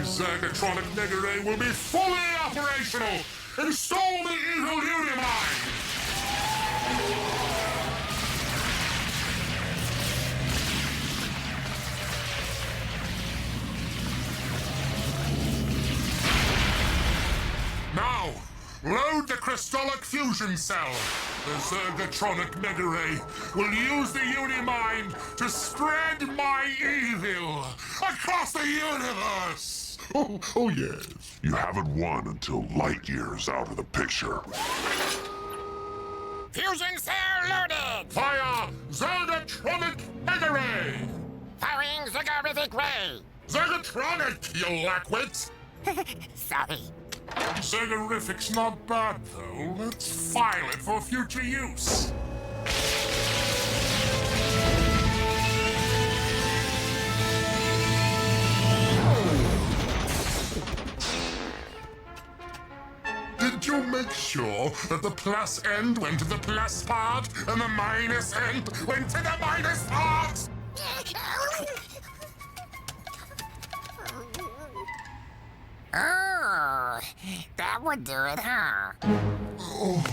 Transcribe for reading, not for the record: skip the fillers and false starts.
Zergatronic Negare will be fully operational! Install the evil uni-mind! Now, load the crystallic fusion cell. The Zergatronic Negare will use the uni-mind to spread my evil across the universe! Oh yes. You haven't won until Lightyear's out of the picture. Fusion cell loaded! Fire Zergatronic Negare! Firing Zergarific ray! Zergatronic, you lackwit! Sorry. Zergarific's not bad, though. Let's file it for future use. Did you make sure that the plus end went to the plus part and the minus end went to the minus part? Oh, that would do it, huh? Oh.